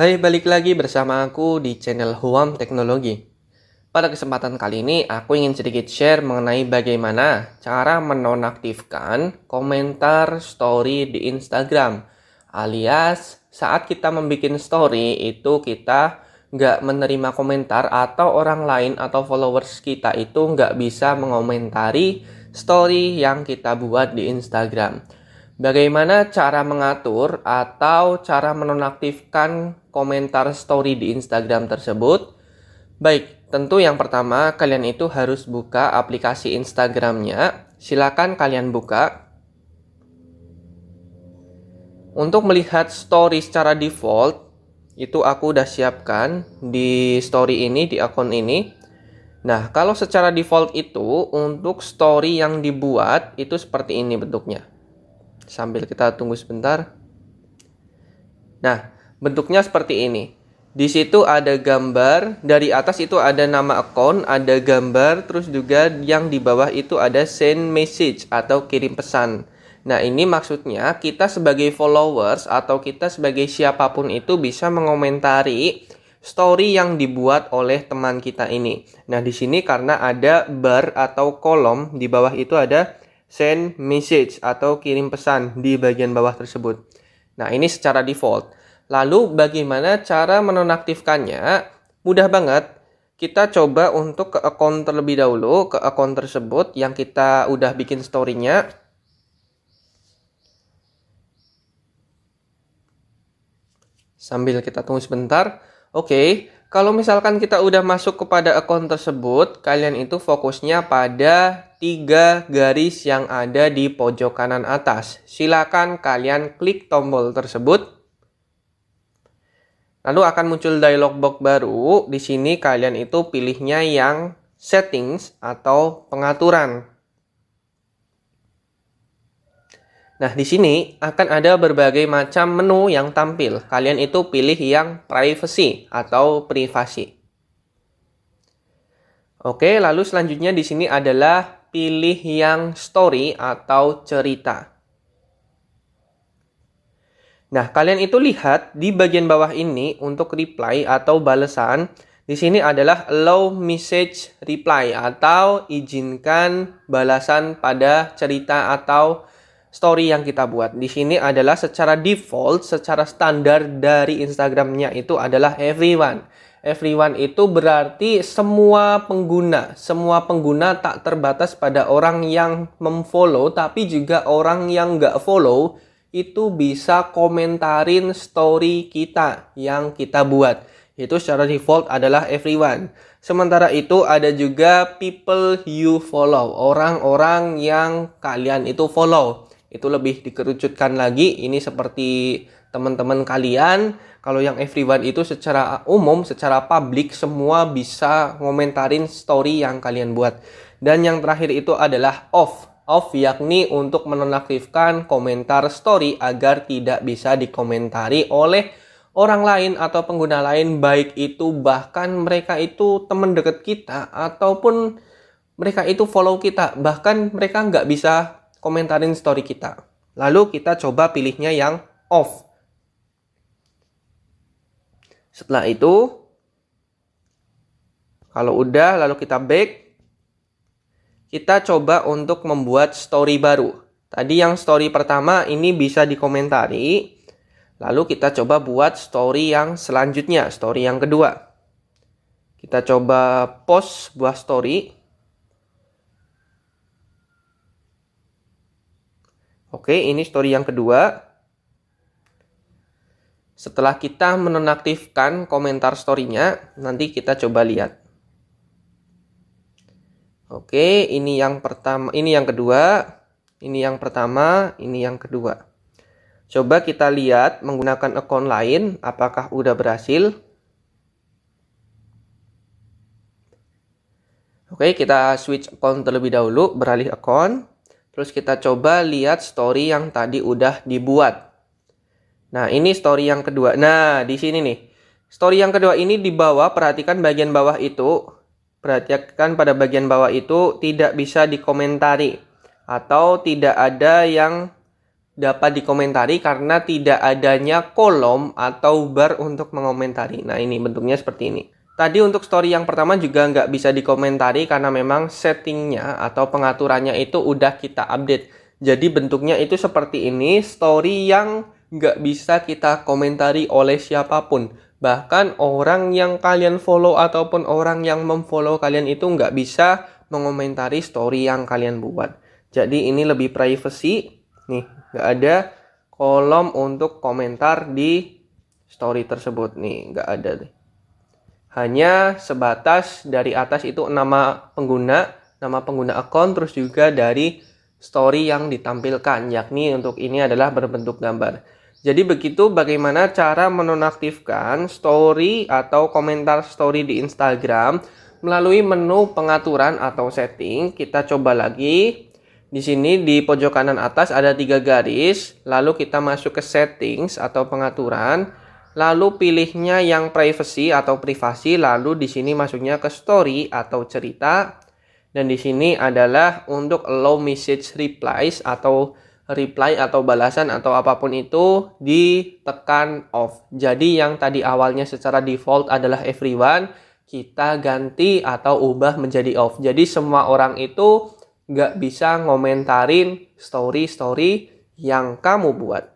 Hai, balik lagi bersama aku di channel Huam Teknologi. Pada kesempatan kali ini, aku ingin sedikit share mengenai bagaimana cara menonaktifkan komentar story di Instagram. Alias, saat kita membuat story, itu kita nggak menerima komentar atau orang lain atau followers kita itu nggak bisa mengomentari story yang kita buat di Instagram. Bagaimana cara mengatur atau cara menonaktifkan komentar story di Instagram tersebut? Baik, tentu yang pertama kalian itu harus buka aplikasi Instagramnya. Silakan kalian buka. Untuk melihat story secara default, itu aku udah siapkan di story ini, di akun ini. Nah, kalau secara default itu untuk story yang dibuat itu seperti ini bentuknya. Sambil kita tunggu sebentar. Nah, bentuknya seperti ini. Di situ ada gambar, dari atas itu ada nama akun, ada gambar, terus juga yang di bawah itu ada send message atau kirim pesan. Nah, ini maksudnya kita sebagai followers atau kita sebagai siapapun itu bisa mengomentari story yang dibuat oleh teman kita ini. Nah, di sini karena ada bar atau kolom di bawah itu ada send message atau kirim pesan di bagian bawah tersebut. Nah, ini secara default. Lalu bagaimana cara menonaktifkannya? Mudah banget. Kita coba untuk ke akun terlebih dahulu, ke akun tersebut yang kita udah bikin story-nya. Sambil kita tunggu sebentar. Oke, kalau misalkan kita udah masuk kepada akun tersebut, kalian itu fokusnya pada 3 garis yang ada di pojok kanan atas. Silakan kalian klik tombol tersebut. Lalu akan muncul dialog box baru. Di sini kalian itu pilihnya yang settings atau pengaturan. Nah, di sini akan ada berbagai macam menu yang tampil. Kalian itu pilih yang privacy atau privasi. Oke, lalu selanjutnya di sini adalah pilih yang story atau cerita. Nah, kalian itu lihat di bagian bawah ini untuk reply atau balasan. Di sini adalah allow message reply atau izinkan balasan pada cerita atau story yang kita buat. Di sini adalah secara default, secara standar dari Instagramnya itu adalah everyone. Everyone itu berarti semua pengguna. Semua pengguna tak terbatas pada orang yang memfollow, tapi juga orang yang nggak follow itu bisa komentarin story kita yang kita buat. Itu secara default adalah everyone. Sementara itu ada juga people you follow. Orang-orang yang kalian itu follow. Itu lebih dikerucutkan lagi. Ini seperti teman-teman kalian. Kalau yang everyone itu secara umum, secara publik, semua bisa ngomentarin story yang kalian buat. Dan yang terakhir itu adalah off, yakni untuk menonaktifkan komentar story agar tidak bisa dikomentari oleh orang lain atau pengguna lain, baik itu bahkan mereka itu teman dekat kita ataupun mereka itu follow kita, bahkan mereka nggak bisa komentarin story kita. Lalu kita coba pilihnya yang off. Setelah itu, kalau udah lalu kita back. Kita coba untuk membuat story baru. Tadi yang story pertama ini bisa dikomentari. Lalu kita coba buat story yang selanjutnya, story yang kedua. Kita coba post sebuah story. Oke, ini story yang kedua. Setelah kita menonaktifkan komentar story-nya, nanti kita coba lihat. Oke, ini yang pertama, ini yang kedua, ini yang pertama, ini yang kedua. Coba kita lihat menggunakan akun lain, apakah udah berhasil. Oke, kita switch akun terlebih dahulu, beralih akun. Terus kita coba lihat story yang tadi udah dibuat. Nah, ini story yang kedua. Nah, di sini nih. Story yang kedua ini di bawah, perhatikan bagian bawah itu. Perhatikan pada bagian bawah itu tidak bisa dikomentari atau tidak ada yang dapat dikomentari karena tidak adanya kolom atau bar untuk mengomentari. Nah, ini bentuknya seperti ini. Tadi untuk story yang pertama juga nggak bisa dikomentari karena memang settingnya atau pengaturannya itu udah kita update. Jadi bentuknya itu seperti ini, story yang nggak bisa kita komentari oleh siapapun. Bahkan orang yang kalian follow ataupun orang yang memfollow kalian itu nggak bisa mengomentari story yang kalian buat. Jadi ini lebih privacy. Nih, nggak ada kolom untuk komentar di story tersebut. Nih, nggak ada deh. Hanya sebatas dari atas itu nama pengguna akun, terus juga dari story yang ditampilkan, yakni untuk ini adalah berbentuk gambar. Jadi begitu bagaimana cara menonaktifkan story atau komentar story di Instagram melalui menu pengaturan atau setting. Kita coba lagi. Di sini di pojok kanan atas ada 3 garis, lalu kita masuk ke settings atau pengaturan. Lalu pilihnya yang privacy atau privasi, lalu di sini masuknya ke story atau cerita. Dan di sini adalah untuk allow message replies atau reply atau balasan atau apapun itu ditekan off. Jadi yang tadi awalnya secara default adalah everyone, kita ganti atau ubah menjadi off. Jadi semua orang itu nggak bisa ngomentarin story-story yang kamu buat.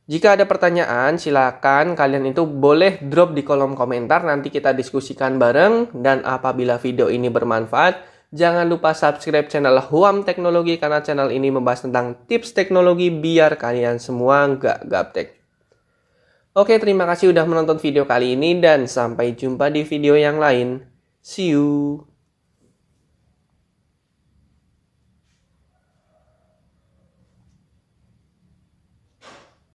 Jika ada pertanyaan, silakan kalian itu boleh drop di kolom komentar, nanti kita diskusikan bareng. Dan apabila video ini bermanfaat, jangan lupa subscribe channel Huam Teknologi karena channel ini membahas tentang tips teknologi biar kalian semua nggak gaptek. Oke, terima kasih udah menonton video kali ini dan sampai jumpa di video yang lain. See you!